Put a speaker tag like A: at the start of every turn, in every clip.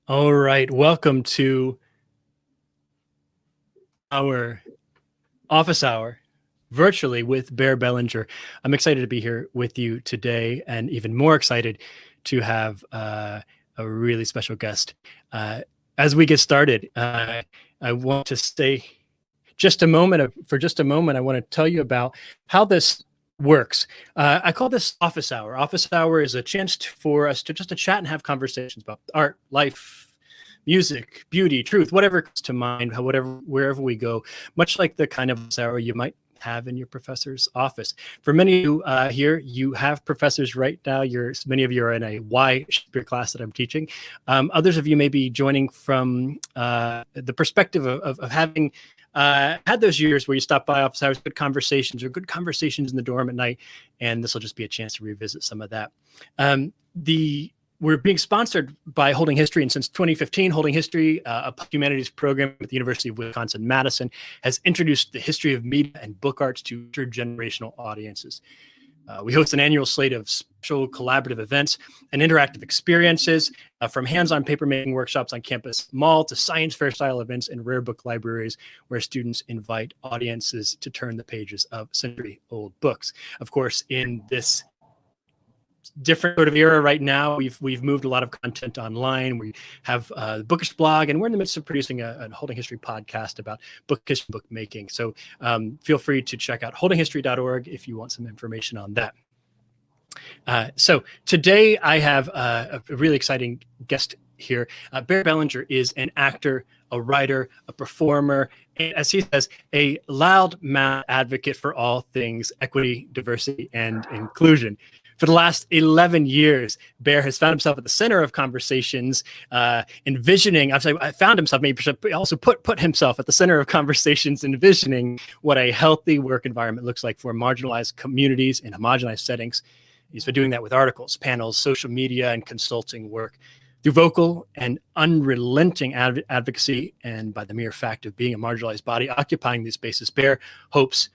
A: All right, welcome to our office hour virtually with Bear Bellinger. I'm excited to be here with you today, and even more excited to have a really special guest. As we get started, I want to stay for just a moment. I want to tell you about how this works. I call this office hour. Office hour is a chance for us to just to chat and have conversations about art, life, music, beauty, truth, whatever comes to mind, wherever we go, much like the kind of hour you might have in your professor's office. For many of you here, you have professors right now. Many of you are in a Y Shakespeare class that I'm teaching. Others of you may be joining from the perspective of having had those years where you stop by office hours, good conversations in the dorm at night, and this will just be a chance to revisit some of that. We're being sponsored by Holding History, and since 2015, Holding History, a humanities program at the University of Wisconsin-Madison, has introduced the history of media and book arts to intergenerational audiences. We host an annual slate of special collaborative events and interactive experiences, from hands-on papermaking workshops on campus mall to science fair style events in rare book libraries where students invite audiences to turn the pages of century-old books. Of course, in this different sort of era right now, we've moved a lot of content online. We have the Bookish blog, and we're in the midst of producing a Holding History podcast about bookish bookmaking. So feel free to check out holdinghistory.org if you want some information on that. So today I have a really exciting guest here. Bear Bellinger is an actor, a writer, a performer, and, as he says, a loud-mouthed advocate for all things equity, diversity, and inclusion. For the last 11 years, Bear has found himself at the center of conversations, envisioning, I found himself, maybe also put himself at the center of conversations, envisioning what a healthy work environment looks like for marginalized communities in homogenized settings. He's been doing that with articles, panels, social media, and consulting work. Through vocal and unrelenting advocacy, and by the mere fact of being a marginalized body occupying these spaces, Bear hopes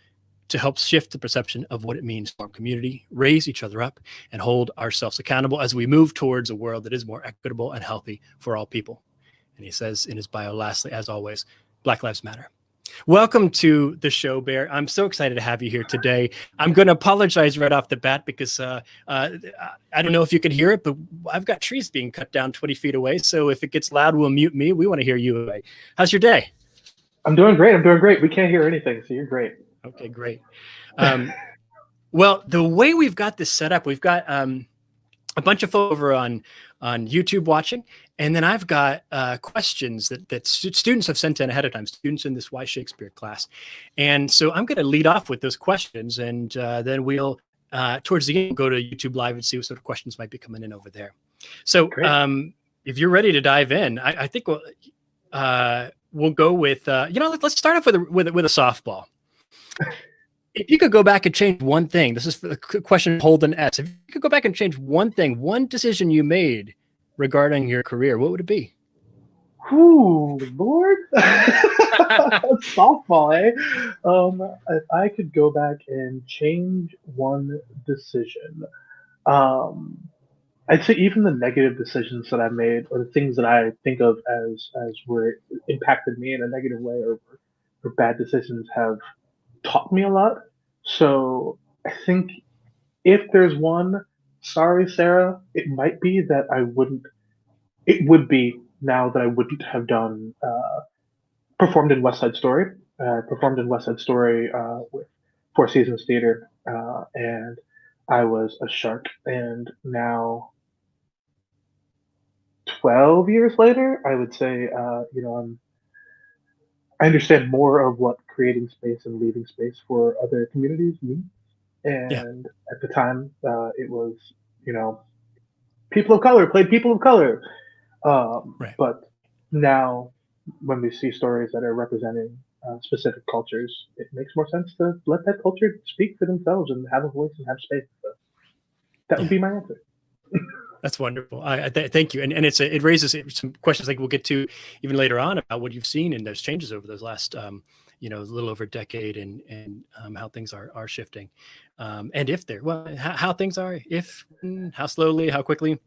A: to help shift the perception of what it means to form community, raise each other up, and hold ourselves accountable as we move towards a world that is more equitable and healthy for all people. And he says in his bio, lastly, as always, Black Lives Matter. Welcome to the show, Bear. I'm so excited to have you here today. I'm going to apologize right off the bat because I don't know if you can hear it, but I've got trees being cut down 20 feet away. So if it gets loud, we'll mute me. We want to hear you away. How's your day?
B: I'm doing great. We can't hear anything, so you're great.
A: Okay, great. Well, the way we've got this set up, we've got a bunch of folks over on YouTube watching, and then I've got questions that students have sent in ahead of time, students in this Why Shakespeare class. And so I'm going to lead off with those questions, and then we'll, towards the end, go to YouTube Live and see what sort of questions might be coming in over there. So if you're ready to dive in, I think we'll go with, let's start off with a softball. If you could go back and change one thing, this is the question Holden S. If you could go back and change one thing, one decision you made regarding your career, what would it be?
B: Ooh, Lord. Softball, eh? If I could go back and change one decision, I'd say even the negative decisions that I made, or the things that I think of as were impacted me in a negative way, or bad decisions, have taught me a lot. So I think if there's one, sorry, Sarah, it might be that it would be now that I wouldn't have done, performed in West Side Story. Performed in West Side Story with Four Seasons Theater, and I was a shark. And now, 12 years later, I would say, I understand more of what creating space and leaving space for other communities means. And at the time, it was, people of color played people of color.
A: Right.
B: But now, when we see stories that are representing specific cultures, it makes more sense to let that culture speak for themselves and have a voice and have space. So that would be my answer.
A: That's wonderful. Thank you. And it raises some questions like we'll get to even later on about what you've seen in those changes over those last, a little over a decade, and how things are shifting. And how things are, how slowly, how quickly.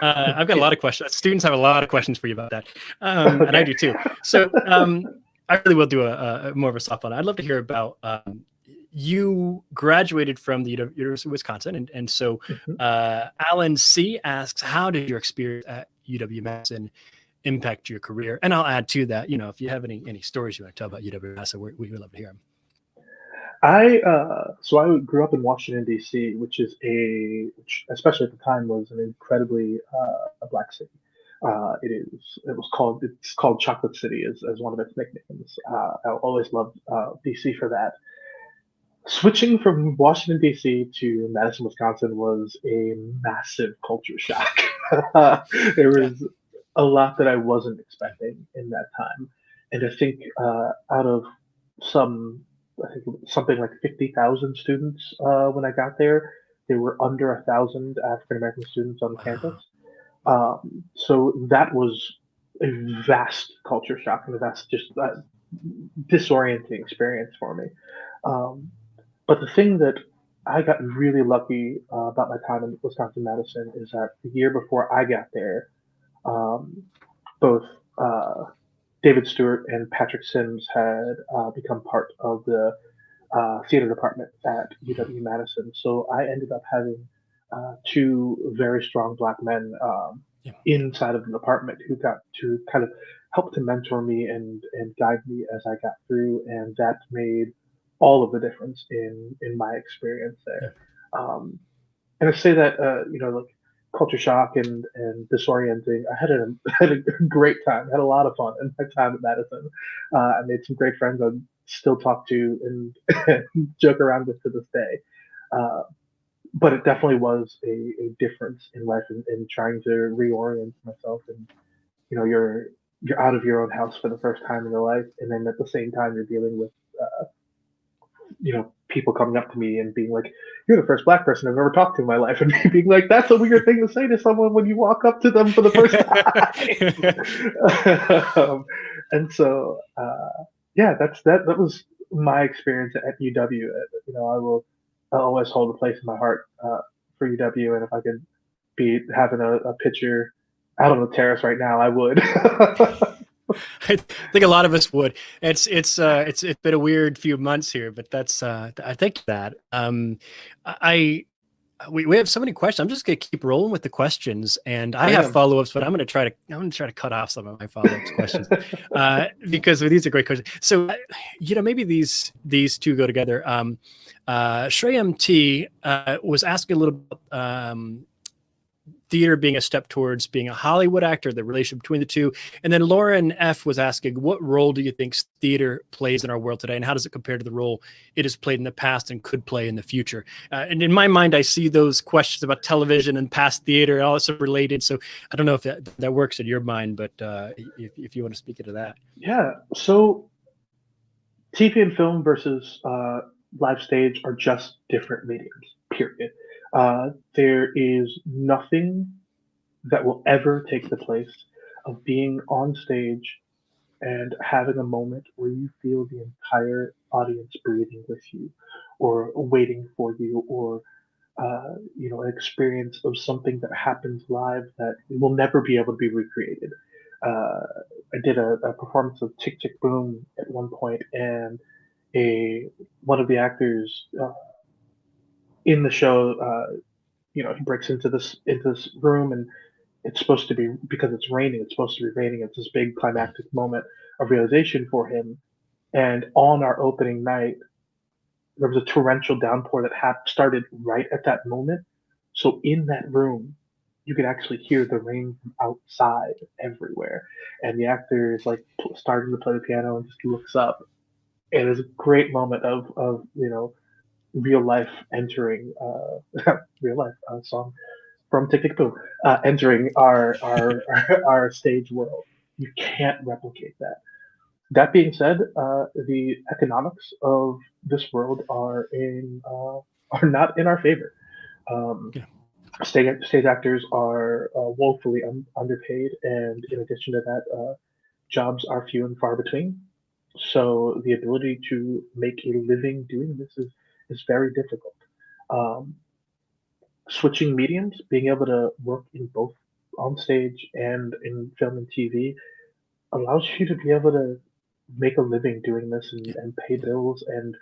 A: I've got a lot of questions. Students have a lot of questions for you about that, and I
B: Okay.
A: do too. So I really will do a more of a softball. I'd love to hear about you graduated from the University of Wisconsin, and so
B: Mhm.
A: Alan C asks, how did your experience at UW Madison impact your career? And I'll add to that, if you have any stories you want to tell about UW Madison, we would love to hear them.
B: I grew up in Washington D.C., which especially at the time was an incredibly a black city. It's called Chocolate City as one of its nicknames. I always loved D.C. for that. Switching from Washington D.C. to Madison, Wisconsin was a massive culture shock. There
A: Yeah.
B: was a lot that I wasn't expecting in that time, and I think out of some, I think something like 50,000 students when I got there, there were under 1,000 African American students on campus.
A: Wow.
B: So that was a vast culture shock and a vast just disorienting experience for me. Um, but the thing that I got really lucky about my time in Wisconsin Madison is that the year before I got there, um, both uh, David Stewart and Patrick Sims had become part of the theater department at UW Madison. So I ended up having two very strong black men
A: Yeah.
B: inside of the department who got to kind of help to mentor me and guide me as I got through, and that made all of the difference in my experience
A: Yeah.
B: there. And I say that like culture shock and disorienting. I had had a great time. I had a lot of fun in my time at Madison. I made some great friends I still talk to and joke around with to this day. Uh, but it definitely was a difference in life and trying to reorient myself. And you're out of your own house for the first time in your life, and then at the same time you're dealing with people coming up to me and being like, "You're the first black person I've ever talked to in my life," and me being like, "That's a weird thing to say to someone when you walk up to them for the first time." And so, yeah, that was my experience at UW. I'll always hold a place in my heart for UW, and if I could be having a picture out on the terrace right now, I would.
A: I think a lot of us would. It's been a weird few months here, but that's I think that I we have so many questions. I'm just gonna keep rolling with the questions, and I have
B: Bam.
A: follow-ups, but I'm gonna try to cut off some of my follow-ups questions because these are great questions. So maybe these two go together. Shreyam T was asking a little bit theater being a step towards being a Hollywood actor, the relationship between the two. And then Lauren F was asking, what role do you think theater plays in our world today? And how does it compare to the role it has played in the past and could play in the future? And in my mind, I see those questions about television and past theater all sort of related. So I don't know if that works in your mind, but if you want to speak into that.
B: Yeah. So TV and film versus live stage are just different mediums, period. There is nothing that will ever take the place of being on stage and having a moment where you feel the entire audience breathing with you or waiting for you or an experience of something that happens live that will never be able to be recreated. Uh, I did a performance of Tick Tick Boom at one point, and a one of the actors in the show, he breaks into this room, and it's supposed to be because it's raining. It's supposed to be raining. It's this big climactic moment of realization for him. And on our opening night, there was a torrential downpour that started right at that moment. So in that room, you could actually hear the rain from outside everywhere. And the actor is like starting to play the piano and just looks up. And it's a great moment of real life entering real life song from Tick Tick Boom entering our stage world. You can't replicate that. That being said, the economics of this world are not in our favor. Um,
A: Yeah.
B: stage actors are woefully underpaid, and in addition to that, jobs are few and far between. So the ability to make a living doing this is very difficult. Um, switching mediums, being able to work in both on stage and in film and TV allows you to be able to make a living doing this
A: Yeah.
B: and pay
A: Yeah.
B: bills and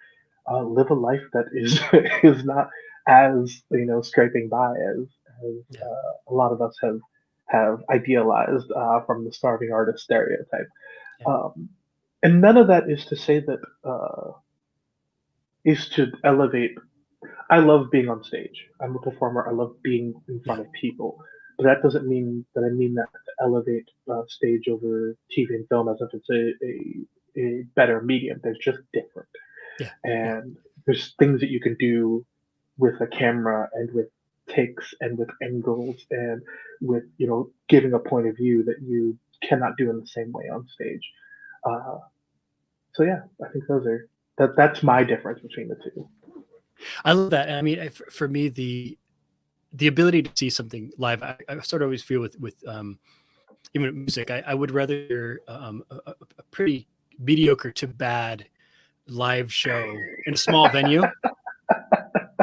B: live a life that is is not as scraping by as
A: Yeah.
B: a lot of us have idealized from the starving artist stereotype.
A: Yeah.
B: Um, and none of that is to say that is to elevate. I love being on stage. I'm a performer. I love being in
A: Yeah.
B: front of people. But that doesn't mean that I mean that to elevate stage over TV and film as if it's a better medium. They're just different.
A: Yeah. Yeah.
B: And there's things that you can do with a camera and with takes and with angles and with giving a point of view that you cannot do in the same way on stage. Uh, so yeah, I think that's my difference between the two.
A: I love that. I mean, for me, the ability to see something live, I sort of always feel with even with music, I would rather hear a pretty mediocre to bad live show in a small venue,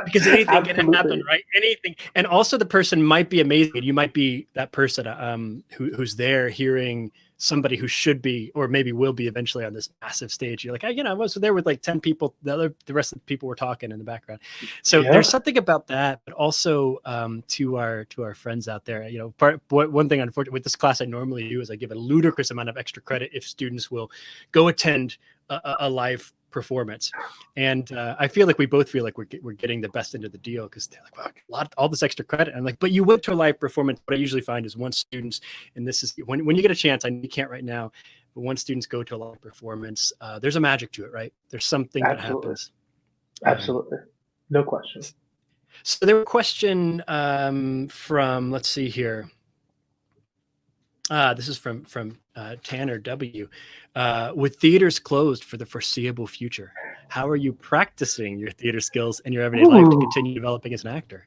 A: because anything can happen,
B: Absolutely.
A: right? Anything. And also the person might be amazing, and you might be that person who's there hearing somebody who should be or maybe will be eventually on this massive stage. You're like, I was there with like 10 people. The rest of the people were talking in the background. So there's
B: Yeah,
A: something about that, but also to our friends out there, one thing unfortunately with this class I normally do is I give a ludicrous amount of extra credit if students will go attend a live performance. And I feel like we both feel like we're getting the best end of the deal, because they're like, wow, all this extra credit. And I'm like, but you went to a live performance. What I usually find is once students, and this is when you get a chance, I know you can't right now, but once students go to a live performance, there's a magic to it, right? There's something that
B: absolutely.
A: happens.
B: Absolutely. No question.
A: So there was a question from, let's see here. This is from Tanner W. With theaters closed for the foreseeable future, how are you practicing your theater skills in your everyday life to
B: Ooh.
A: continue developing as an actor?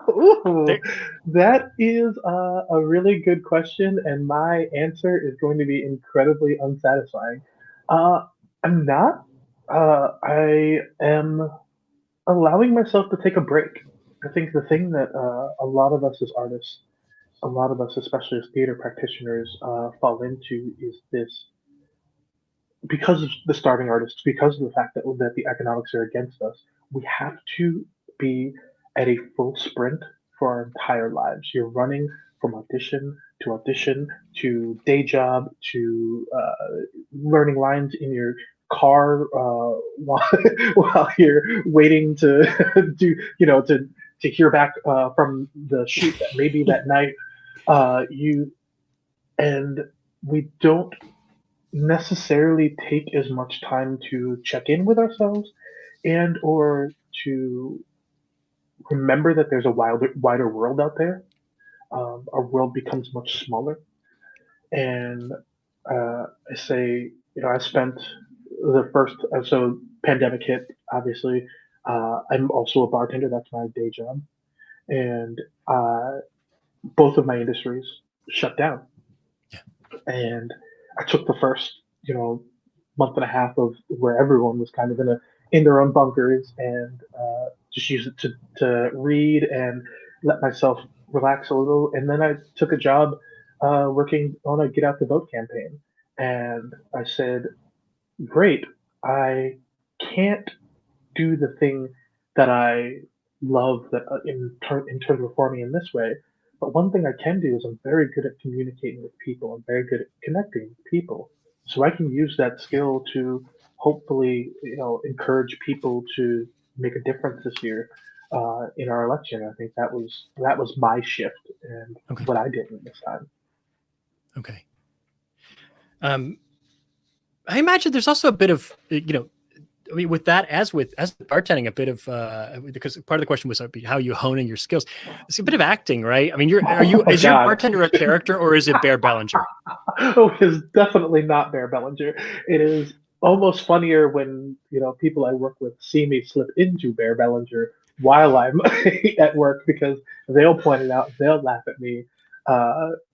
B: Ooh,
A: There,
B: that is a really good question, and my answer is going to be incredibly unsatisfying. Uh, I'm not. I am allowing myself to take a break. I think the thing that a lot of us as artists, a lot of us, especially as theater practitioners, fall into is this because of the starving artists, because of the fact that the economics are against us, we have to be at a full sprint for our entire lives. You're running from audition to day job to learning lines in your car while while you're waiting to do to hear back from the shoot that maybe that night you and we don't necessarily take as much time to check in with ourselves and or to remember that there's a wider world out there. Our world becomes much smaller, and I say, I spent the first so pandemic hit. Obviously, I'm also a bartender. That's my day job, and both of my industries shut down.
A: yeah,
B: And I took the first, month and a half of where everyone was kind of in their own bunkers and just use it to read and let myself relax a little. And then I took a job working on a Get Out the Vote campaign, and I said, "Great, I can't do the thing that I love that in terms of performing in this way. But one thing I can do is I'm very good at communicating with people. I'm very good at connecting with people. So I can use that
A: yeah.
B: skill to hopefully, encourage people to make a difference this year in our election. I think that was my shift and
A: Okay,
B: what I did in this time.
A: okay. Um, I imagine there's also a bit of I mean, with that, as with bartending, a bit of because part of the question was how you honing your skills. It's a bit of acting, right? I mean,
B: Oh
A: is your
B: God.
A: bartender a character, or is it Bear Bellinger?
B: Oh, it is definitely not Bear Bellinger. It is almost funnier when people I work with see me slip into Bear Bellinger while I'm at work because they'll point it out, they'll laugh at me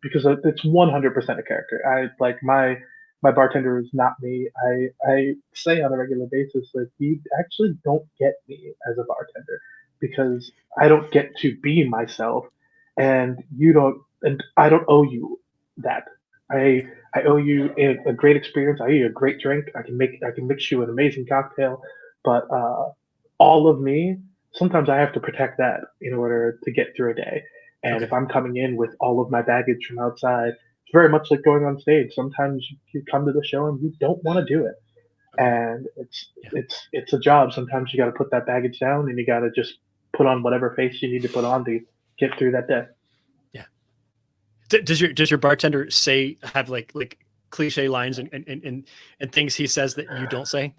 B: because it's 100% a character. I like my bartender is not me. I say on a regular basis like you actually don't get me as a bartender because I don't get to be myself and you don't and I don't owe you that. I owe you a great experience. I owe you a great drink. I can mix you an amazing cocktail, but all of me, sometimes I have to protect that in order to get through a day. And if
A: Okay.
B: I'm coming in with all of my baggage from outside, it's very much like going on stage. Sometimes you come to the show and you don't want to do it,
A: Okay.
B: and
A: Yeah.
B: it's a job. Sometimes you got to put that baggage down and you got to just put on whatever face you need to put on to get through that day.
A: Yeah. Does your bartender have like cliche lines and things he says that you don't say?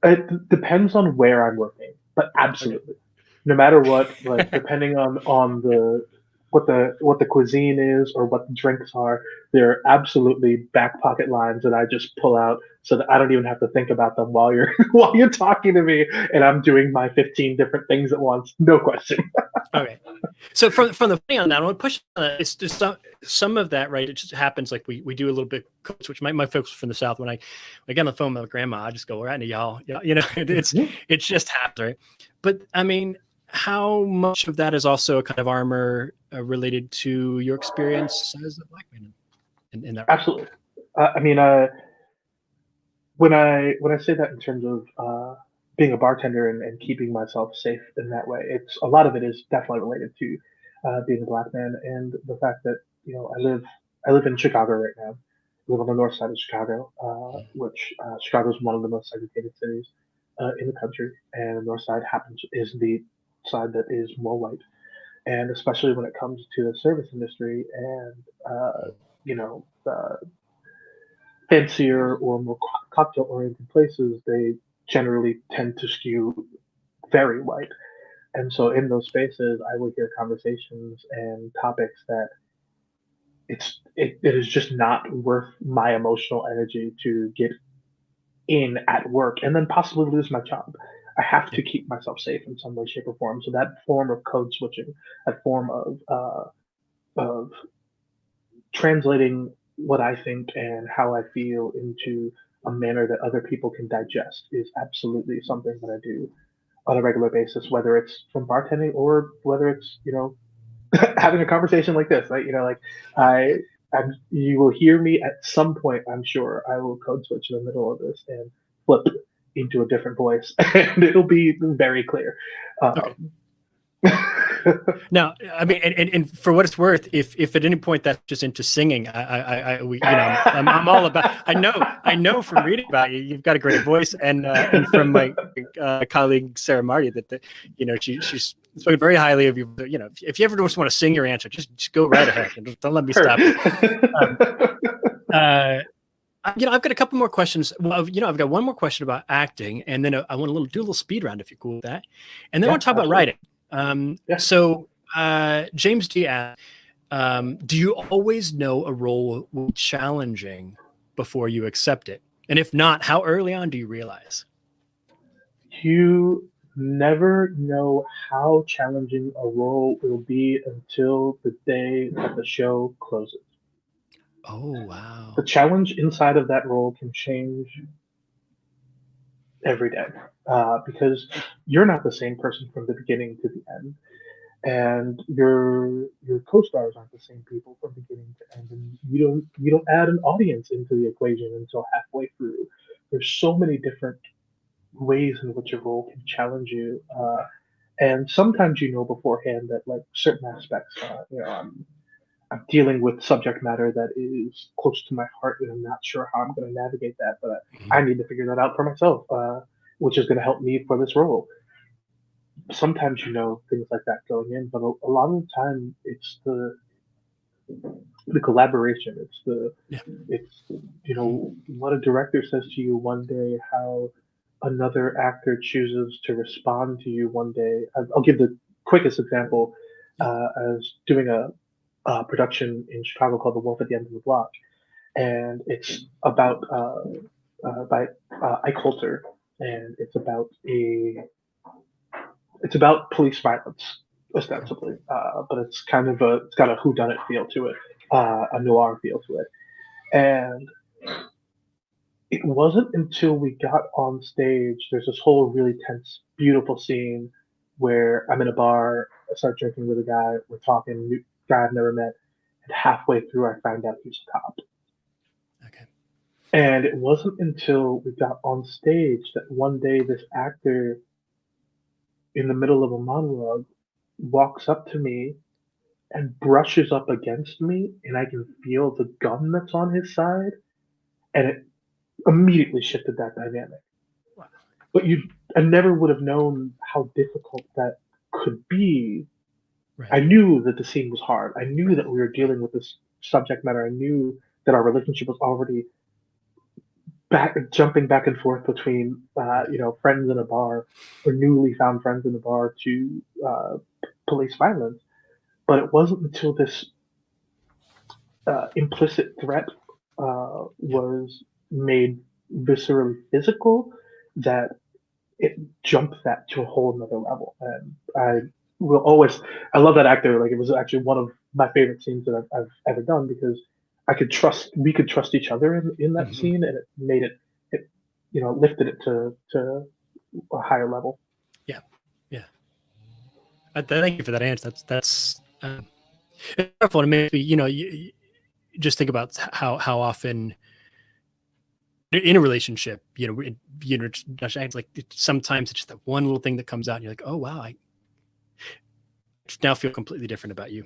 B: It depends on where I'm working, but
A: Okay.
B: absolutely, no matter what, like depending on the what the cuisine is or what the drinks are, there are absolutely back pocket lines that I just pull out so that I don't even have to think about them while you're while you're talking to me and I'm doing my 15 different things at once. No question.
A: Okay. So from the funny on that, I want to push on that. It's just some of that, right? It just happens like we do a little bit coach, which my folks from the South, when I get on the phone with my grandma, I just go, right, y'all, you know, it's just happens, right? But I mean, how much of that is also a kind of armor related to your experience as a Black man in that role?
B: Absolutely. I mean, when I say that in terms of being a bartender and keeping myself safe in that way, it's a lot of it is definitely related to being a black man and the fact that I live in Chicago right now. I live on the north side of Chicago, which Chicago is one of the most segregated cities in the country, and the north side happens is the side that is more white, and especially when it comes to the service industry and the fancier or more cocktail oriented places, they generally tend to skew very white. And so in those spaces, I would hear conversations and topics that it is just not worth my emotional energy to get in at work and then possibly lose my job. I have
A: Yeah.
B: to keep myself safe in some way, shape, or form. So that form of code switching, that form of translating what I think and how I feel into a manner that other people can digest is absolutely something that I do on a regular basis, whether it's from bartending or whether it's, having a conversation like this, right? Like
A: Yeah.
B: I, you will hear me at some point, I'm sure I will code switch in the middle of this and flip into a different voice and it'll be very clear.
A: Okay.
B: Um,
A: Now, I mean, and for what it's worth, if at any point that's just into singing, I'm all about. I know from reading about you, you've got a great voice, and from my colleague Sarah Marty that she's spoken very highly of you. If you ever just want to sing your answer, just go right ahead and don't let me stop you. Uh, I've got a couple more questions. Well, I've got one more question about acting, and then I want to do a little speed round if you're cool with that, and then I
B: Yeah,
A: want to talk about
B: absolutely.
A: writing.
B: Yeah.
A: So James D asked, do you always know a role will be challenging before you accept it? And if not, how early on do you realize?
B: You never know how challenging a role will be until the day that the show closes.
A: Oh,
B: The
A: wow.
B: challenge inside of that role can change every day because you're not the same person from the beginning to the end, and your co-stars aren't the same people from beginning to end, and you don't add an audience into the equation until halfway through. There's so many different ways in which a role can challenge you. And sometimes you know beforehand that like certain aspects, I'm dealing with subject matter that is close to my heart, and I'm not sure how I'm going to navigate that, but I
A: Mhm.
B: need to figure that out for myself, which is going to help me for this role. Sometimes you know things like that going in, but a lot of the time it's the collaboration.
A: Yeah.
B: It's what a director says to you one day, how another actor chooses to respond to you one day. I'll give the quickest example.
A: Yeah.
B: I was doing a production in Chicago called The Wolf at the End of the Block, and it's about by Ike Holter, and it's about police violence ostensibly, but it's got a whodunit feel to it, a noir feel to it, and it wasn't until we got on stage. There's this whole really tense, beautiful scene where I'm in a bar, I start drinking with a guy, we're talking, new guy I've never met, and halfway through I found out he was a cop.
A: Okay.
B: And it wasn't until we got on stage that one day this actor, in the middle of a monologue, walks up to me and brushes up against me, and I can feel the gun that's on his side, and it immediately shifted that dynamic.
A: Wow.
B: But I never would have known how difficult that could be.
A: Right.
B: I knew that the scene was hard. I knew
A: Right.
B: that we were dealing with this subject matter. I knew that our relationship was already jumping back and forth between, friends in a bar or newly found friends in a bar to police violence. But it wasn't until this implicit threat was made viscerally physical that it jumped that to a whole nother level. And I love that actor. Like, it was actually one of my favorite scenes that I've ever done, because we could trust each other in that
A: Mm-hmm.
B: scene, and it made it lifted it to a higher level.
A: Yeah. Yeah. Thank you for that answer. That's it's powerful. And it makes me, you just think about how often in a relationship, like sometimes it's just that one little thing that comes out and you're like, oh, wow, I now feel completely different about you,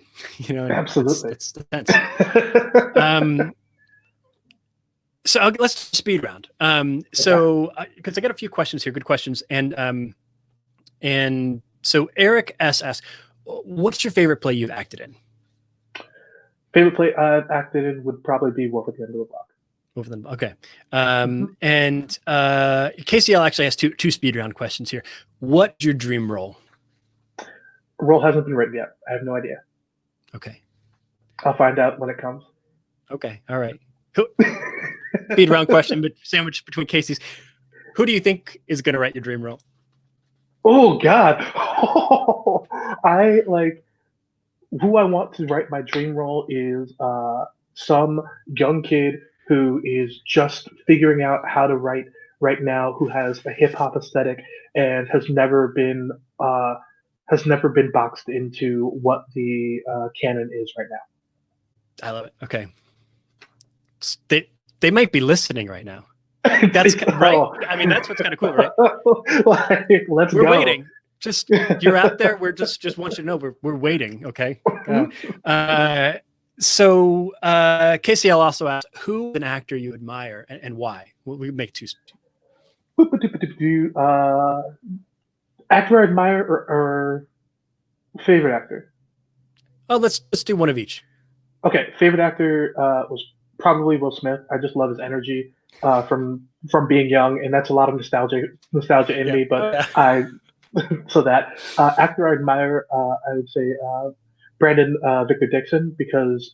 A: and
B: Absolutely.
A: that's tense. So let's speed round. So because I got a few questions here, good questions. And so Eric S asks, what's your favorite play you've acted in?
B: Favorite play I've acted in would probably be Wolf at the End of the Block.
A: Both of them. Okay. And KCL actually has two speed round questions here. What's your dream role?
B: Role hasn't been written yet. I have no idea.
A: Okay.
B: I'll find out when it comes.
A: Okay. All right. Speed round question, but sandwiched between Casey's. Who do you think is going to write your dream role?
B: Oh God. I like who I want to write my dream role is some young kid who is just figuring out how to write right now, who has a hip hop aesthetic and has never been boxed into what the canon is right now.
A: I love it. Okay. They might be listening right now. That's right. I mean, that's what's kind of cool, right?
B: Let's
A: we're
B: go.
A: Waiting. Just you're out there. We're just want you to know we're waiting. Okay. So KCL also asked, who is an actor you admire and why? We make two.
B: Actor I admire or favorite actor?
A: Oh, let's do one of each.
B: Okay, favorite actor was probably Will Smith. I just love his energy from being young, and that's a lot of nostalgia in me. But actor I admire, I would say Brandon Victor Dixon, because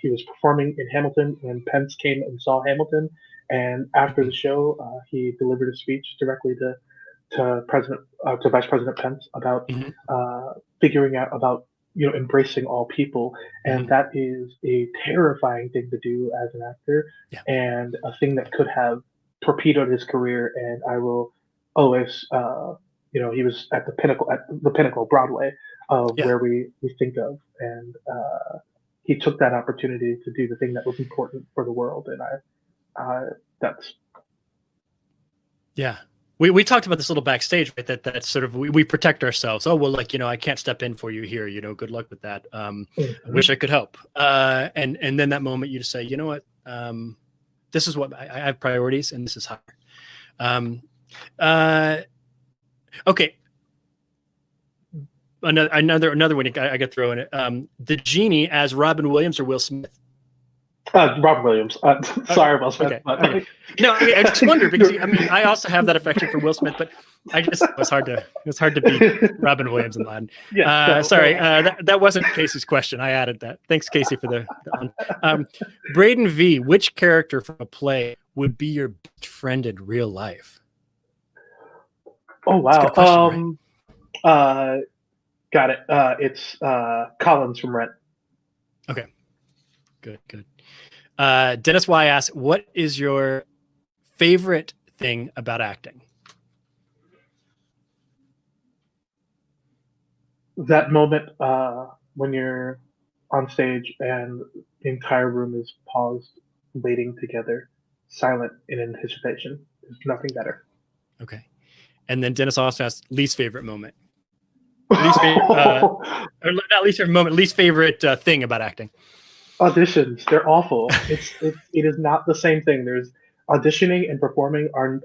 B: he was performing in Hamilton when Pence came and saw Hamilton, and after the show, he delivered a speech directly to Vice President Pence about figuring out about embracing all people, and that is a terrifying thing to do as an actor, and a thing that could have torpedoed his career. And I will always, he was at the pinnacle Broadway of where we think of, and he took that opportunity to do the thing that was important for the world, and that's.
A: Yeah. We talked about this little backstage, right? That sort of we protect ourselves. Oh, well, I can't step in for you here. Good luck with that. I wish I could help. And then that moment you just say, you know what? This is what I have priorities, and this is higher. Okay. Another one I got to throw in it. The genie as Robin Williams or Will Smith?
B: Robin Williams. Sorry, Will Smith.
A: Okay. No, I just wonder because I also have that affection for Will Smith, but it was hard to beat Robin Williams in Latin. Sorry, that wasn't Casey's question. I added that. Thanks, Casey, for the one. Braden V, which character from a play would be your best friend in real life?
B: Oh wow.
A: That's a good question, right?
B: Got it. It's Collins from Rent.
A: Okay. Good. Dennis Y asks, what is your favorite thing about acting?
B: That moment when you're on stage, and the entire room is paused, waiting together, silent in anticipation. There's nothing better.
A: Okay. And then Dennis also asked least favorite moment. Least favorite, or not least favorite moment, least favorite thing about acting.
B: Auditions, they're awful. It is not the same thing. There's auditioning and performing are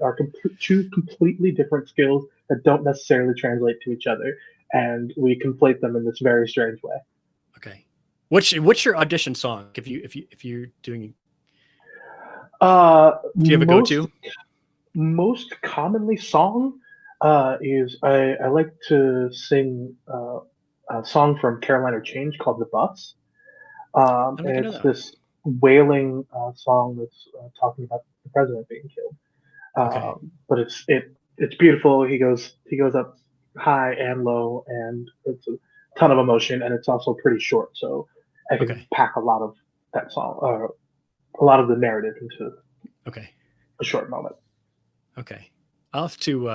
B: two completely different skills that don't necessarily translate to each other, and we conflate them in this very strange way.
A: Okay. What's your audition song if you're doing? Do you have a go-to?
B: Most commonly song is I like to sing a song from Carolina Change called "The Bus."
A: I don't think I know
B: It's
A: that.
B: this wailing song that's talking about the president being killed.
A: Okay.
B: But it's beautiful. He goes up high and low, and it's a ton of emotion, and it's also pretty short, so I can
A: Okay.
B: pack a lot of that song, a lot of the narrative into
A: Okay.
B: a short moment.
A: Okay. I'll have to.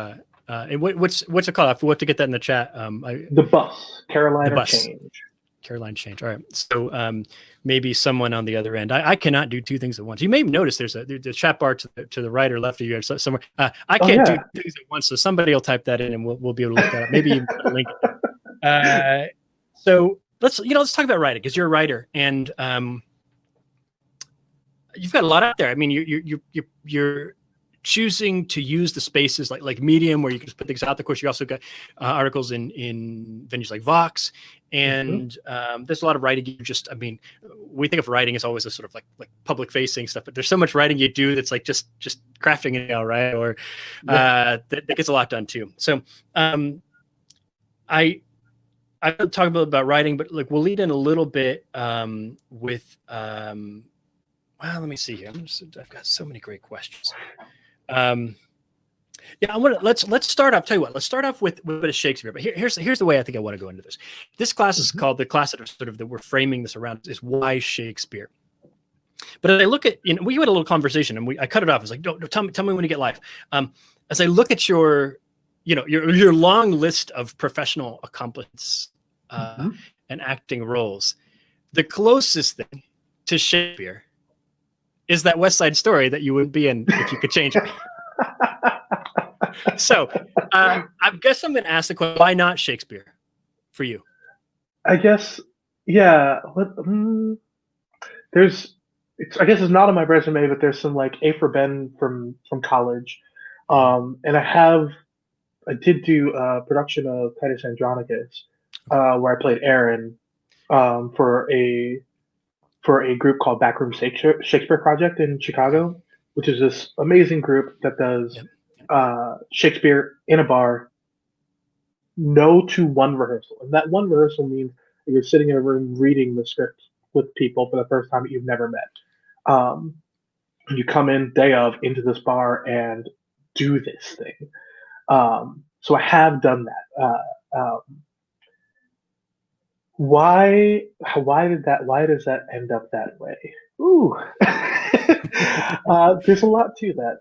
A: And what's it called? I have to get that in the chat.
B: The Bus,
A: The
B: Carolina
A: Bus.
B: Change.
A: Caroline Change. All right. So maybe someone on the other end. I cannot do two things at once. You may notice there's a chat bar to the right or left of you somewhere. I
B: Oh
A: can't do
B: yeah.
A: things at once. So somebody will type that in and we'll be able to look that up. Maybe even put a link. So let's talk about writing because you're a writer and you've got a lot out there. I mean, you're choosing to use the spaces like Medium where you can just put things out. Of course, you also got articles in venues like Vox,
B: Hmm.
A: and there's a lot of writing. I mean, we think of writing as always a sort of like public facing stuff, but there's so much writing you do that's like just crafting it out, right? Or
B: Yeah.
A: that gets a lot done too. So I don't talk about writing, but like we'll lead in a little bit with. Well, let me see here. I've got so many great questions. Yeah, let's start off. Tell you what, let's start off with a bit of Shakespeare. But here's the way I think I want to go into this. This class is
B: Hmm.
A: called the class that we're framing this around is why Shakespeare. But as I look at, we had a little conversation and I cut it off. I was like, no, tell me when you get live. As I look at your long list of professional accomplishments
B: Hmm.
A: and acting roles, the closest thing to Shakespeare is that West Side Story that you wouldn't be in if you could change it. So I guess I'm going to ask the question: why not Shakespeare for you?
B: I guess, yeah. There's, I guess it's not on my resume, but there's some like A for Ben from college,
A: Mhm.
B: and I did do a production of Titus Andronicus,
A: Okay.
B: where I played Aaron for a group called Backroom Shakespeare Project in
A: Okay.
B: Chicago, which is this amazing group that does
A: Yep.
B: Shakespeare in a bar, no to one rehearsal. And that one rehearsal means that you're sitting in a room reading the script with people for the first time that you've never met. Um, you come in day of into this bar and do this thing. So I have done that. Why does that end up that way? Ooh. There's a lot to that.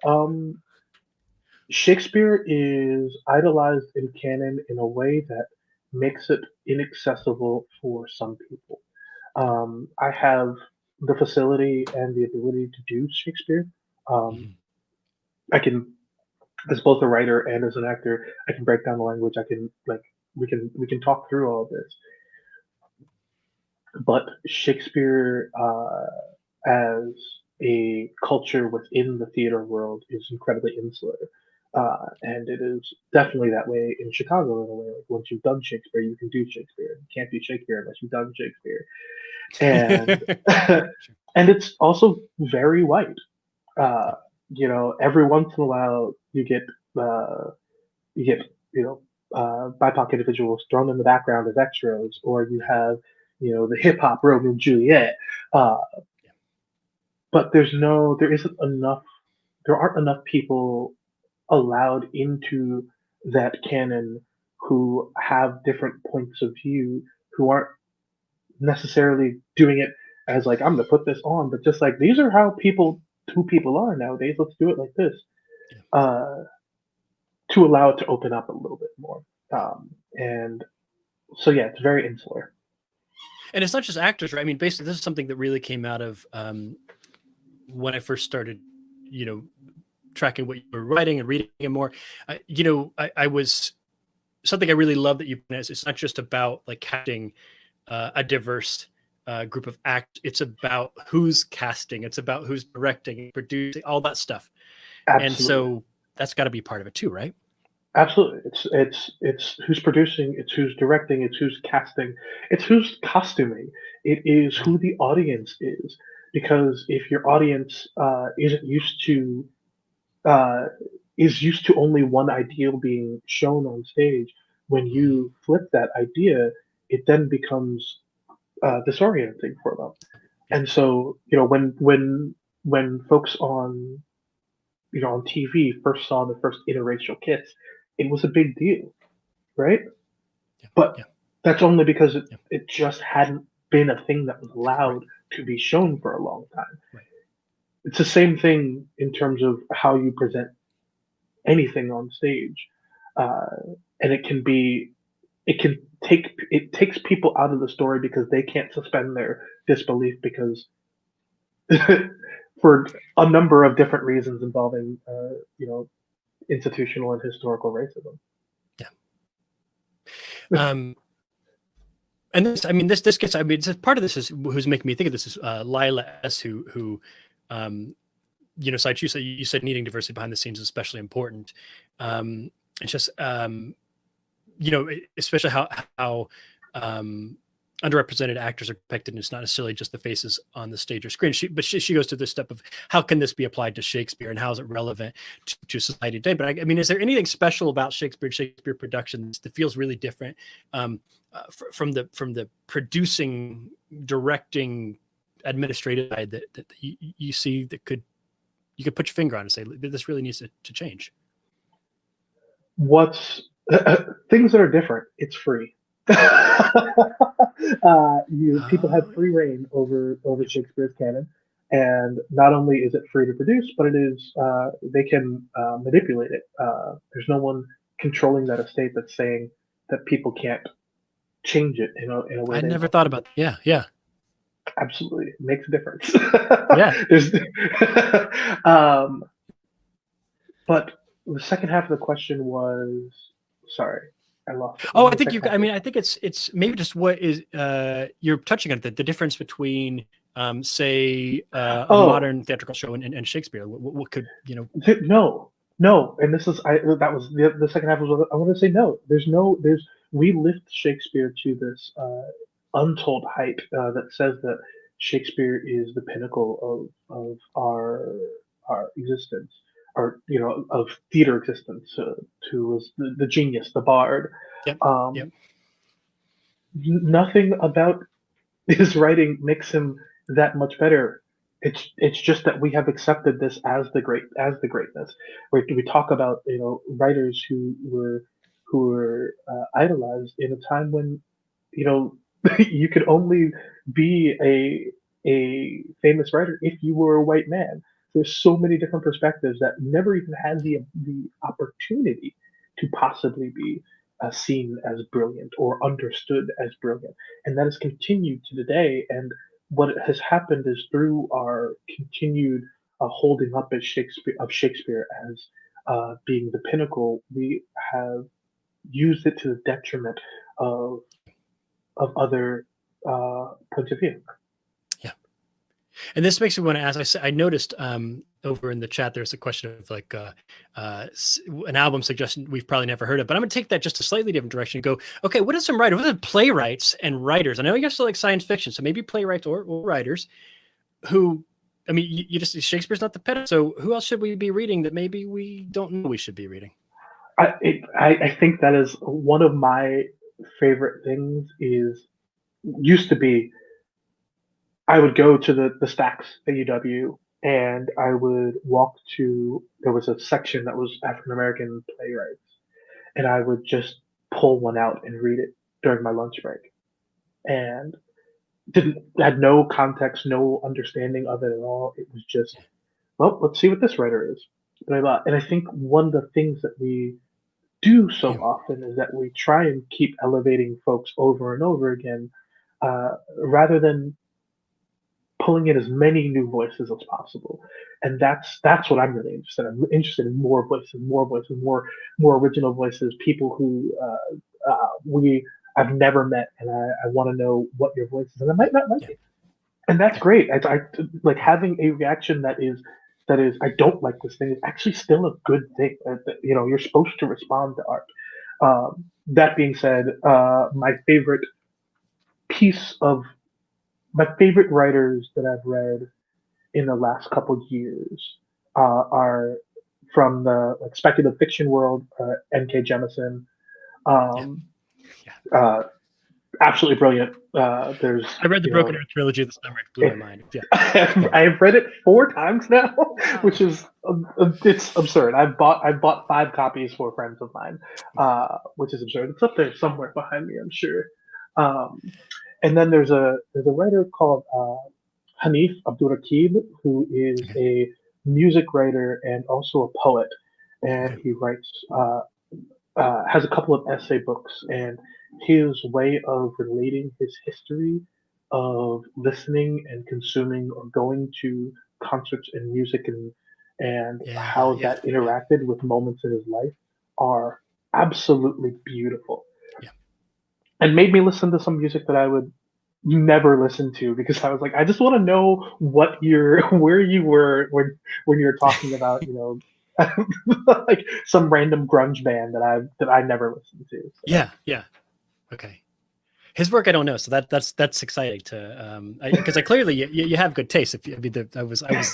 B: Shakespeare is idolized in canon in a way that makes it inaccessible for some people. I have the facility and the ability to do Shakespeare. Um,
A: Mhm.
B: I can, as both a writer and as an actor, I can break down the language. I can like we can talk through all of this. But Shakespeare, as a culture within the theater world, is incredibly insular. And it is definitely that way in Chicago in a way. Like once you've done Shakespeare, you can do Shakespeare. You can't do Shakespeare unless you've done Shakespeare. And
A: Sure.
B: and it's also very white. Uh, every once in a while uh, you get BIPOC individuals thrown in the background as extras, or you have the hip hop Romeo and Juliet. Uh, but there aren't enough people allowed into that canon who have different points of view, who aren't necessarily doing it as like I'm gonna put this on, but just like these are how people are nowadays. Let's do it like this.
A: Yeah.
B: Uh, to allow it to open up a little bit more. And so yeah, it's very insular.
A: And it's not just actors, right? I mean, basically, this is something that really came out of when I first started, you know, tracking what you were writing and reading and more. I was something I really love that you is it's not just about like casting a diverse group of act. It's about who's casting. It's about who's directing, producing, all that stuff. And
B: Absolutely.
A: so that's got to be part of it too, right?
B: Absolutely. It's who's producing, it's who's directing, it's who's casting, it's who's costuming. It is
A: Yeah.
B: who the audience is. Because if your audience isn't used to uh, is used to only one ideal being shown on stage, when
A: Mhm.
B: you flip that idea, it then becomes disorienting for them.
A: Yeah.
B: And so, when folks on on TV first saw the first interracial kiss, it was a big deal, right?
A: Yeah.
B: But
A: Yeah.
B: that's only because it,
A: Yeah.
B: it just hadn't been a thing that was
A: Right.
B: allowed to be shown for a long time.
A: Right.
B: It's the same thing in terms of how you present anything on stage, uh, and it takes people out of the story because they can't suspend their disbelief because for a number of different reasons involving institutional and historical racism.
A: Yeah. Um, and this, I mean, this gets, I mean, part of this is who's making me think of this is Lila S, who, um, Side, you said needing diversity behind the scenes is especially important. It's just, especially how um, underrepresented actors are depicted, and it's not necessarily just the faces on the stage or screen. She goes to this step of how can this be applied to Shakespeare and how is it relevant to society today? But I mean, is there anything special about Shakespeare productions that feels really different from the producing, directing, administrative side that you see that you could put your finger on and say this really needs to change?
B: What's things that are different? It's free. You people have
A: Oh,
B: free reign over
A: yeah,
B: Shakespeare's canon, and not only is it free to produce, but it is they can manipulate it. There's no one controlling that estate that's saying that people can't change it in a way
A: I
B: they
A: never
B: want.
A: thought about that. Yeah, yeah,
B: Absolutely, it makes a difference.
A: yeah.
B: There's, um, but the second half of the question was, sorry, I lost it. What
A: Oh,
B: was
A: I
B: the
A: think
B: second
A: you.
B: half
A: I
B: of
A: mean,
B: the
A: I think it's maybe just what is you're touching on the difference between say a
B: Oh,
A: modern theatrical show and Shakespeare. What could
B: no, no, and this is that was the second half was what I want to say. No, there's we lift Shakespeare to this untold height that says that Shakespeare is the pinnacle of our existence, or of theater existence. To was the genius, the bard.
A: Yep, yep,
B: Um, Nothing about his writing makes him that much better. It's just that we have accepted this as the greatness. We talk about writers who were idolized in a time when you know you could only be a famous writer if you were a white man. There's so many different perspectives that never even had the opportunity to possibly be seen as brilliant or understood as brilliant, and that has continued to today. And what has happened is through our continued holding up as Shakespeare as being the pinnacle, we have used it to the detriment of other points of view.
A: yeah. And this makes me want to ask. I noticed over in the chat there's a question of like an album suggestion we've probably never heard of, but I'm going to take that just a slightly different direction and go, okay, what are some writers? What are playwrights and writers? I know you guys still like science fiction, so maybe playwrights or writers who. I mean, you just Shakespeare's not the pinnacle. So who else should we be reading that maybe we don't know we should be reading?
B: I think that is one of my favorite things. Is used to be I would go to the stacks at UW and I would walk to there was a section that was African American playwrights, and I would just pull one out and read it during my lunch break. And didn't had no context, no understanding of it at all. It was just, well, let's see what this writer is. Blah, blah. And I think one of the things that we do so
A: Yeah,
B: often is that we try and keep elevating folks over and over again, rather than pulling in as many new voices as possible. And that's what I'm really interested in. I'm interested in more voices, more original voices, people who we I've never met, and I want to know what your voice is, and I might not like
A: Yeah.
B: it, and that's
A: Yeah.
B: great. I like having a reaction that is I don't like this thing is actually still a good thing. You're supposed to respond to art. That being said, piece of my favorite writers that I've read in the last couple of years are from the like speculative fiction world. N.K. Jemisin,
A: Yeah.
B: um,
A: Yeah.
B: uh, absolutely brilliant. There's
A: I read the
B: you
A: Broken
B: know
A: Earth trilogy this summer. It blew my mind. Yeah.
B: I've read it 4 times now, which
A: Wow.
B: is it's absurd. I've bought 5 copies for friends of mine, which is absurd. It's up there somewhere behind me, I'm sure. Um, and then there's a writer called Hanif Abdurraqib, who is
A: Okay.
B: a music writer and also a poet, and
A: Okay.
B: he writes has a couple of essay books, and his way of relating his history of listening and consuming or going to concerts and music and
A: Yeah.
B: how
A: Yeah.
B: that
A: Yeah.
B: interacted with moments in his life are absolutely beautiful
A: Yeah.
B: and made me listen to some music that I would never listen to because I was like, I just want to know where you were when you're talking about, like some random grunge band that I never listened to. So
A: Yeah. Yeah. Okay. His work I don't know, so that's exciting to because I clearly you have good taste. If you, I mean,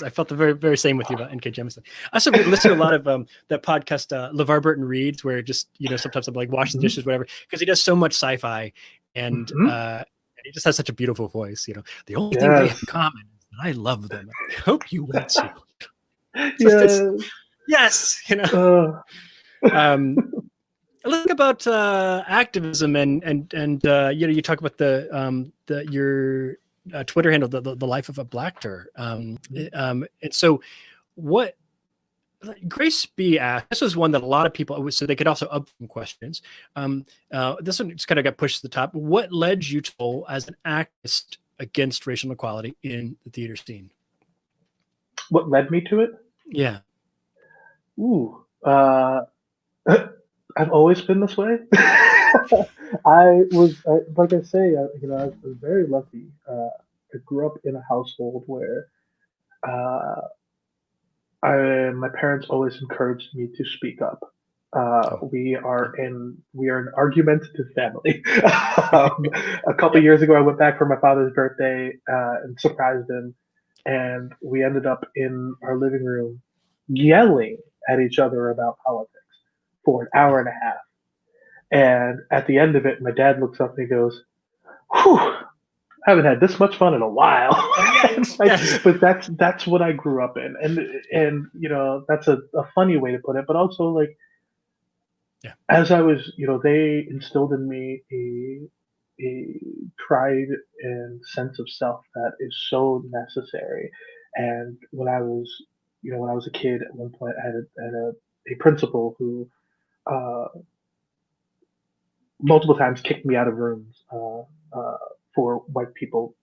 A: I felt the very same with you about N.K. Jemisin. I also listen to a lot of that podcast LeVar Burton reads, where just sometimes I'm like washing
B: mhm,
A: dishes, whatever, because he does so much sci-fi and
B: mhm.
A: he just has such a beautiful voice. The only thing they have
B: Yes,
A: in common is that I love them. I hope you will too. It's
B: yes.
A: yes.
B: Uh,
A: Um, Let's talk about activism and you talk about the your Twitter handle, the life of a Blackter. And so what Grace B asked, this was one that a lot of people, so they could also up some questions. This one just kind of got pushed to the top. What led you to as an activist against racial inequality in the theater scene?
B: what led me to it?
A: Yeah.
B: Ooh, I've always been this way. Like I say, I was very lucky. I grew up in a household where uh, my parents always encouraged me to speak up.
A: Oh, yeah.
B: We are an argumentative family. um, a couple
A: Yep.
B: years ago, I went back for my father's birthday and surprised him, and we ended up in our living room yelling at each other about politics for an hour and a half. And at the end of it, my dad looks up and he goes, "Whew, I haven't had this much fun in a while."
A: Oh,
B: It's
A: yes.
B: like,
A: Yes.
B: but that's what I grew up in, and
A: Yeah.
B: that's a funny way to put it, but also like
A: Yeah.
B: as I was, they instilled in me a pride and sense of self that is so necessary. And when I was a kid, at one point, I had a principal who uh, multiple times kicked me out of rooms uh, for white people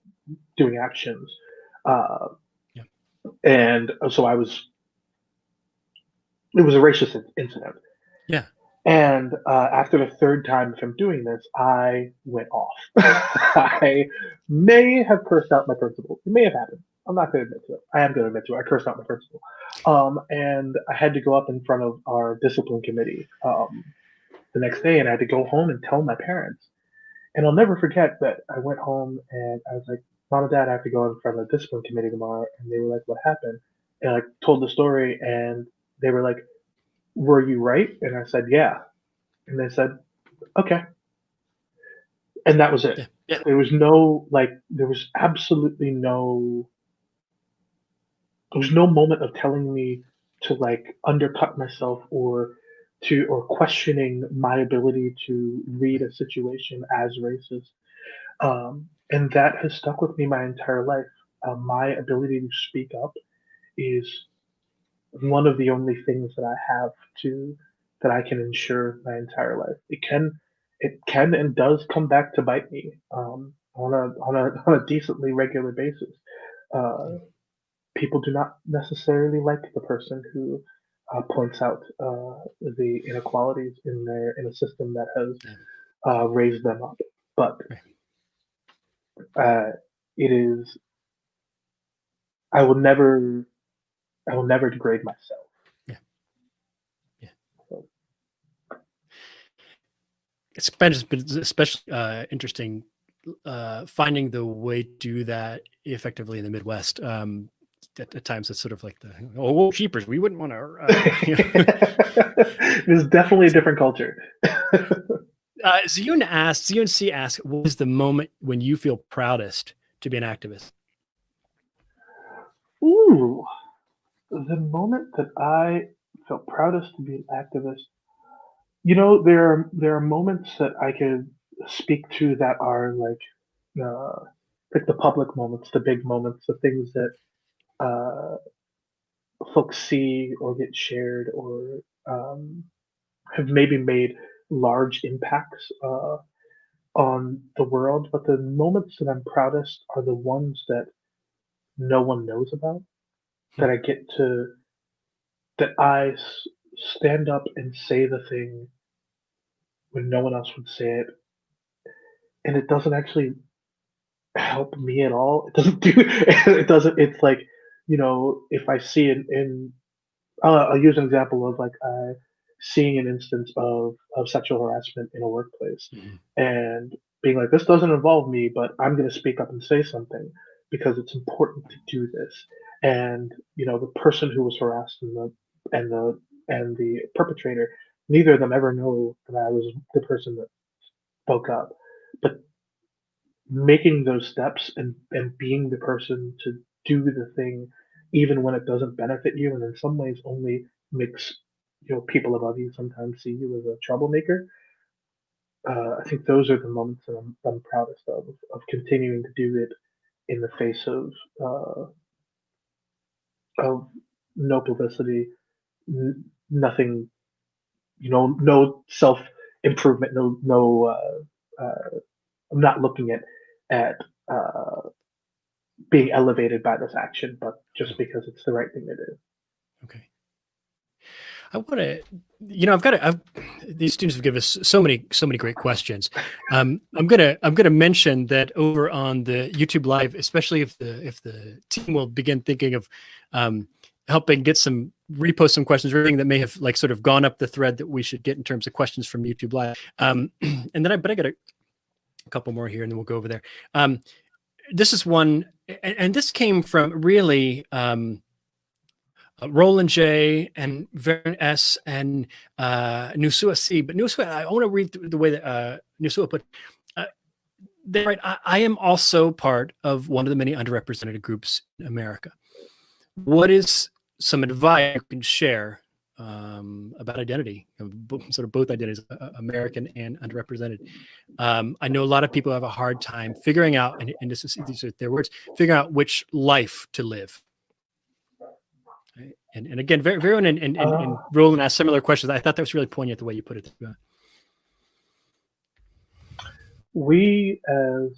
B: doing actions. Uh,
A: Yeah.
B: and so it was a racist incident.
A: Yeah.
B: And after the third time of him doing this, I went off. I may have cursed out my principal. It may have happened. I'm not going to admit to it. I am going to admit to it. I cursed out my principal. And I had to go up in front of our discipline committee the next day, and I had to go home and tell my parents. And I'll never forget that I went home and I was like, Mom and Dad, I have to go in front of the discipline committee tomorrow. And they were like, What happened? And I told the story, and they were like, Were you right? And I said, Yeah. And they said, Okay. And that was it.
A: Yeah. Yeah.
B: There was absolutely there was no moment of telling me to like undercut myself or questioning my ability to read
A: Right.
B: a situation as racist. And that has stuck with me my entire life. My ability to speak up is one of the only things that I have to that I can ensure my entire life. It can and does come back to bite me. on a decently regular basis. Uh, People do not necessarily like the person who points out the inequalities in a system that has
A: Yeah.
B: raised them up. But
A: Right.
B: uh, it is I will never degrade myself.
A: Yeah. Yeah.
B: So,
A: It's been especially interesting finding the way to do that effectively in the Midwest. At times, it's sort of like the oh, sheepers. We wouldn't want to.
B: it is definitely a different culture.
A: ZUNC asked, what is the moment when you feel proudest to be an activist?
B: Ooh, the moment that I felt proudest to be an activist. There are moments that I could speak to that are uh, like the public moments, the big moments, the things that uh, folks see or get shared or um, have maybe made large impacts on the world. But the moments that I'm proudest are the ones that no one knows about.
A: Hmm.
B: That I get to that stand up and say the thing when no one else would say it, and it doesn't actually help me at all. It doesn't do it doesn't it's like, if I see it in I'll use an example of seeing an instance of sexual harassment in a workplace
A: Hmm.
B: and being like, this doesn't involve me, but I'm going to speak up and say something because it's important to do this. And the person who was harassed and the and the perpetrator, neither of them ever know that I was the person that spoke up. But making those steps and being the person to do the thing even when it doesn't benefit you and in some ways only makes people above you sometimes see you as a troublemaker. I think those are the moments that I'm proudest of continuing to do it in the face uh, of no publicity, nothing, no self improvement, I'm not looking at uh, being elevated by this action, but just
A: Oh,
B: because it's the right thing to do.
A: okay. I want to, these students have given us so many great questions. I'm gonna mention that over on the YouTube live, especially if the team will begin thinking of helping get repost some questions or anything that may have like sort of gone up the thread that we should get in terms of questions from YouTube live. And then I got a couple more here and then we'll go over there. This is one, and this came from really, Roland J and Vern S and Nusua C. But Nusua, I want to read the way that Nusua put. Uh, they write, I am also part of one of the many underrepresented groups in America. What is some advice you can share about identity, sort of both identities, American and underrepresented? I know a lot of people have a hard time figuring out, and these are their words, figuring out which life to live. Right? And again, Varun and
B: Uh,
A: Roland asked similar questions. I thought that was really poignant the way you put it.
B: we as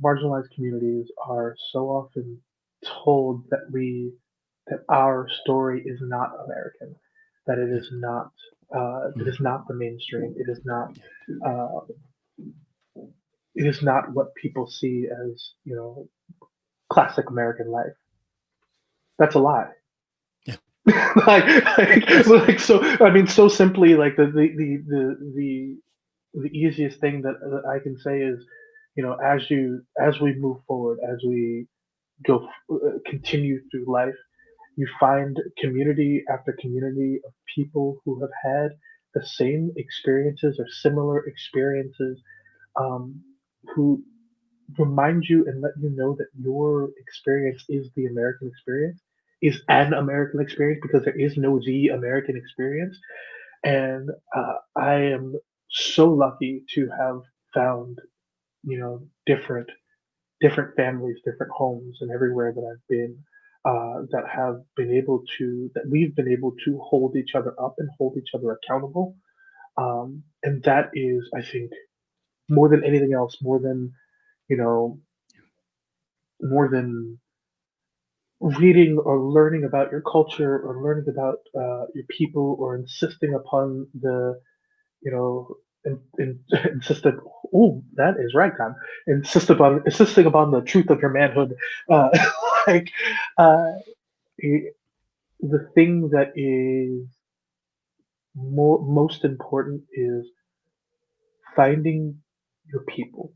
B: marginalized communities are so often told that our story is not American, that
A: Yeah.
B: it
A: Mhm.
B: is not the mainstream.
A: Yeah.
B: Uh, it is not what people see as classic American life. That's a lie.
A: Yeah. Yes.
B: So I mean, so simply, like the easiest thing that I can say is, as we move forward, as we continue through life, you find community after community of people who have had the same experiences or similar experiences, um, who remind you and let you know that your experience is the American experience, is an American experience because there is no the American experience. And I am so lucky to have found, different families, different homes, and everywhere that I've been, that we've been able to hold each other up and hold each other accountable. And that is, I think, more than anything else, more than you know, more than reading or learning about your culture or learning about your people or insisting upon the, you know, insisted. Oh, that is right, Tom. Insisting upon the truth of your manhood. Uh, like uh, i- the thing that is most important is finding your people,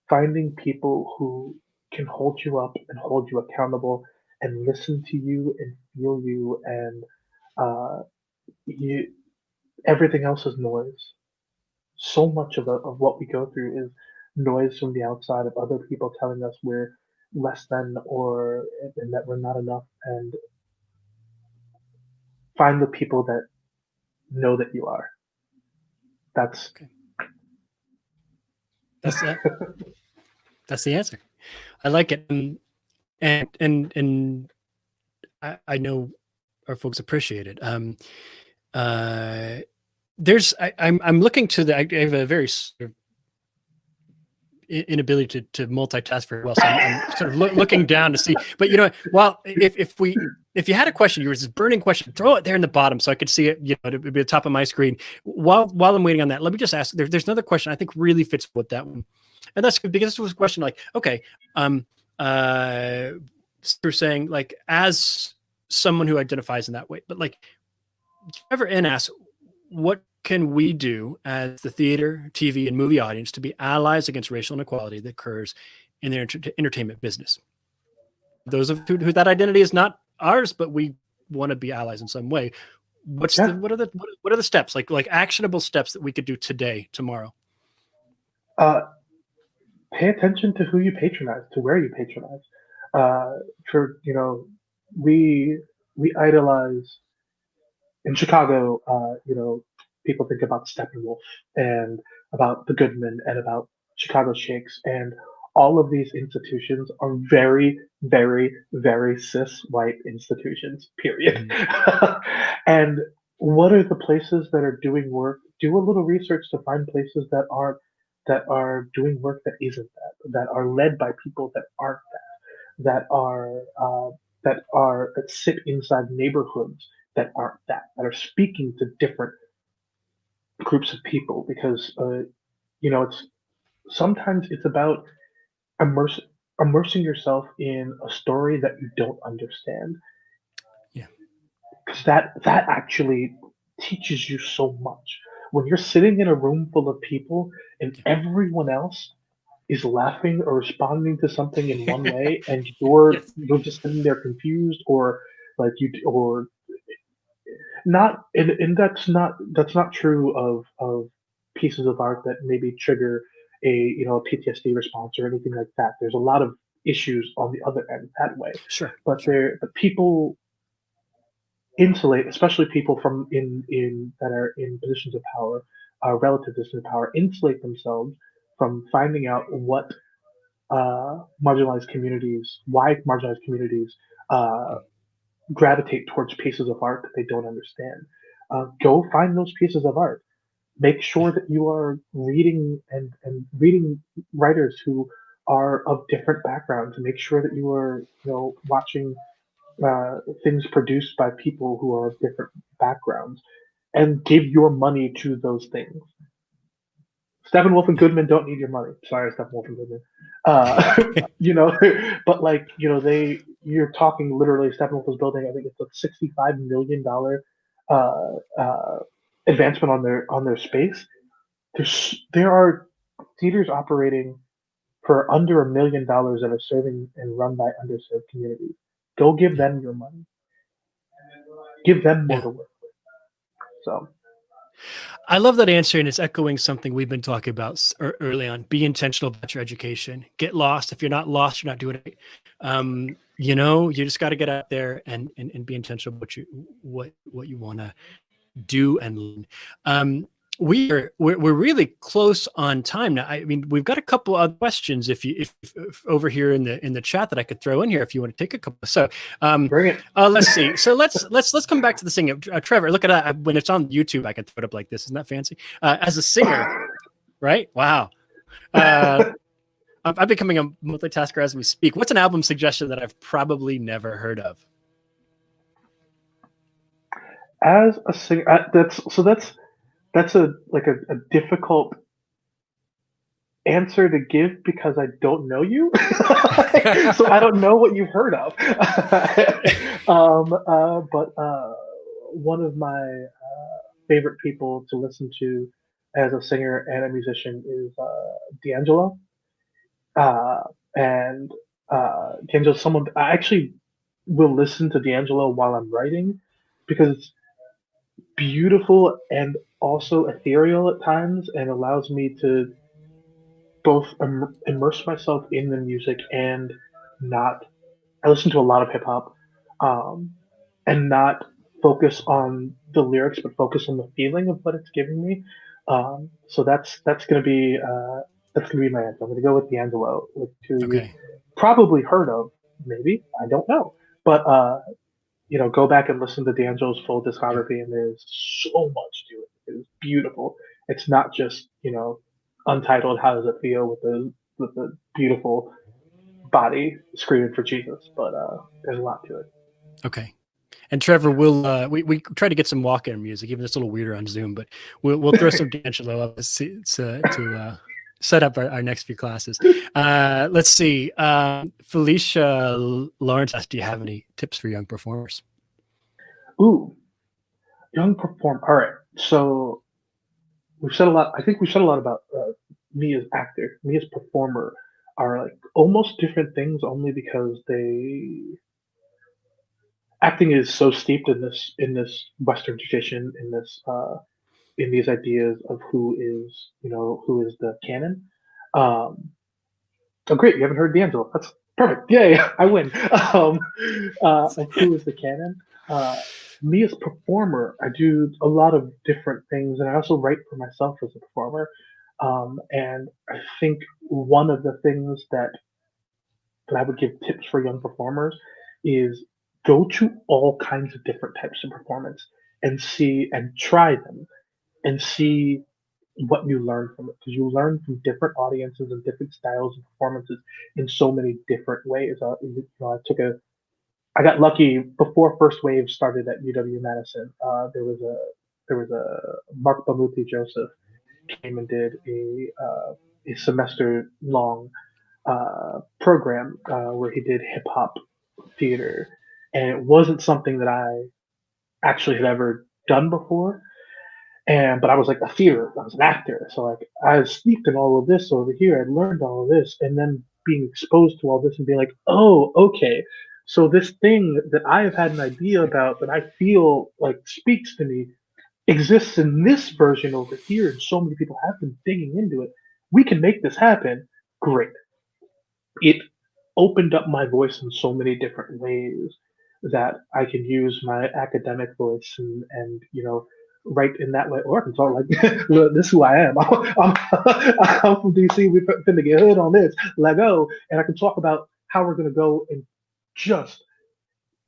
B: finding people who can hold you up and hold you accountable and listen to you and feel you and uh, you, everything else is noise. So much of what we go through is noise from the outside of other people telling us we're less than or and that we're not enough, and find the people that know that you are. That's
A: Okay. That's that. That's the answer. I like it. And I know our folks appreciate it. Uh, I'm looking to the, I have a very sort of inability to multitask very well. So I'm sort of looking down to see, but you know, well, if you had a question, you were this burning question, throw it there in the bottom so I could see it, you know, it'd be the top of my screen. While I'm waiting on that, let me just ask, there's another question I think really fits with that one. And that's good because this was a question like, okay, you're saying like, as someone who identifies in that way, but like, ever in ask, what can we do as the theater, TV, and movie audience to be allies against racial inequality that occurs in the entertainment business? Those of who that identity is not ours, but we want to be allies in some way. What
B: yeah.
A: are the steps, like actionable steps that we could do today, tomorrow?
B: Uh, Pay attention to who you patronize, to where you patronize. Uh, for we idolize in Chicago, people think about Steppenwolf and about the Goodman and about Chicago Shakes, and all of these institutions are very, very, very cis white institutions. Period.
A: Mhm.
B: And what are the places that are doing work? Do a little research to find places that are doing work that isn't that are led by people that aren't that that sit inside neighborhoods that aren't that are speaking to different groups of people because it's sometimes it's about immerse, immersing yourself in a story that you don't understand
A: Yeah.
B: because that actually teaches you so much when you're sitting in a room full of people and everyone else is laughing or responding to something in one way and
A: Yes.
B: you're just sitting there confused or like you or not and that's not true of pieces of art that maybe trigger a PTSD response or anything like that. There's a lot of issues on the other end that way,
A: Sure.
B: but
A: Sure.
B: but people insulate, especially people from in that are in positions of power, relative positions of power, insulate themselves from finding out what why marginalized communities uh, gravitate towards pieces of art that they don't understand. Go find those pieces of art. Make
A: Yeah.
B: sure that you are reading and reading writers who are of different backgrounds. Make sure that you are watching things produced by people who are of different backgrounds, and give your money to those things. Steppenwolf and
A: Yeah.
B: Goodman don't need your money. Sorry, Steppenwolf and Goodman. Uh, you know, but you're talking literally. Steppenwolf is building. I think it's a $65 million advancement on their space. There are theaters operating for under $1 million that are serving and run by underserved communities. Go give
A: Yeah.
B: them your money. Give them more
A: Yeah.
B: to work with. So
A: I love that answer, and it's echoing something we've been talking about early on. Be intentional about your education. Get lost. If you're not lost, you're not doing it. You just got to get out there and be intentional about what you want to do and learn. We're really close on time now. I mean, we've got a couple of questions if over here in the chat that I could throw in here if you want to take a couple. So
B: bring it.
A: let's see. So let's come back to the singing. Trevor, look at that. When it's on YouTube, I can throw it up like this. Isn't that fancy? As a singer, right? Wow. I'm becoming a multitasker as we speak. What's an album suggestion that I've probably never heard of?
B: As a singer, that's a like a difficult answer to give because I don't know you, so I don't know what you've heard of. But one of my favorite people to listen to as a singer and a musician is D'Angelo. Uh, and D'Angelo's someone I actually will listen to D'Angelo while I'm writing because it's beautiful and also ethereal at times and allows me to both immerse myself in the music and not. I listen to a lot of hip hop, um, and not focus on the lyrics, but focus on the feeling of what it's giving me. So that's gonna be my answer. I'm gonna go with D'Angelo, with who you've
A: Okay.
B: probably heard of, maybe I don't know, but go back and listen to D'Angelo's full
A: Yeah.
B: discography, and there's so much to it. It's beautiful. It's not just untitled. How does it feel with the beautiful body screaming for Jesus? But there's a lot to it.
A: Okay. And Trevor, we try to get some walk-in music, even though it's a little weirder on Zoom, but we'll throw some D'Angelo up to set up our next few classes. Let's see. Felicia Lawrence asked, do you have any tips for young performers?
B: Ooh, young performer. All right. So we've said a lot. I think we've said a lot about me as actor, me as performer are like almost different things only because they acting is so steeped in this Western tradition, in these ideas of who is the canon. Um, oh, great! You haven't heard D'Angelo. That's perfect. Yay! I win. Um, of who is the canon? Uh, Me as a performer, I do a lot of different things, and I also write for myself as a performer. And I think one of the things that I would give tips for young performers is go to all kinds of different types of performance and see and try them and see what you learn from it because you learn from different audiences and different styles of performances in so many different ways. I got lucky before first wave started at UW Madison. There was a Mark Bamuthi Joseph came and did a semester long program where he did hip hop theater, and it wasn't something that I actually had ever done before. But I was like a theater, I was an actor, so like I was steeped in all of this over here. I learned all of this, and then being exposed to all this and being like, oh, okay. So this thing that I have had an idea about that I feel like speaks to me exists in this version over here, and so many people have been digging into it. We can make this happen. Great. It opened up my voice in so many different ways that I can use my academic voice and write in that way. Or I can talk like, look, this is who I am. I'm from DC. We're finna get hood on this. Let go. And I can talk about how we're gonna go and just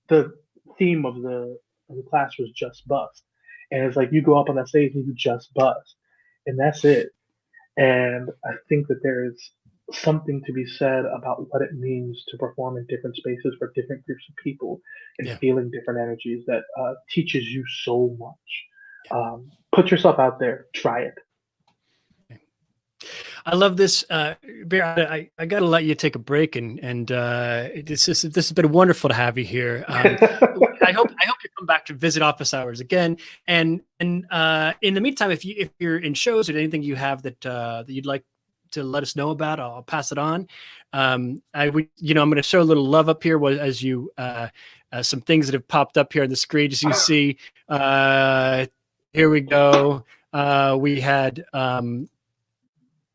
B: the theme of the class was just bust. And it's like you go up on that stage and you just bust. And that's it. And I think that there is something to be said about what it means to perform in different spaces for different groups of people and
A: Yeah.
B: feeling different energies that teaches you so much. Put yourself out there, try it.
A: I love this, Bear. I got to let you take a break, and this has been wonderful to have you here. I hope you come back to visit office hours again. And in the meantime, if you're in shows or anything you have that you'd like to let us know about, I'll pass it on. I'm going to show a little love up here as you some things that have popped up here on the screen, as you see. Here we go. We had.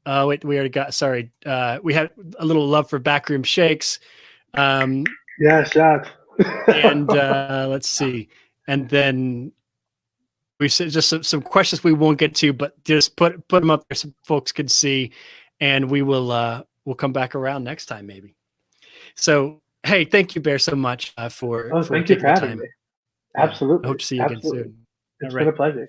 A: Wait, we already got. Sorry, we had a little love for Backroom Shakes.
B: Yes, yes.
A: And let's see, and then we said just some questions we won't get to, but just put them up there so folks can see, and we'll come back around next time maybe. So hey, thank you, Bear, so much for
B: Thank you
A: taking
B: for
A: the
B: having
A: time.
B: me.
A: Yeah, I
B: Absolutely.
A: hope to see you again
B: Absolutely.
A: soon.
B: It's
A: All
B: been
A: right.
B: a pleasure.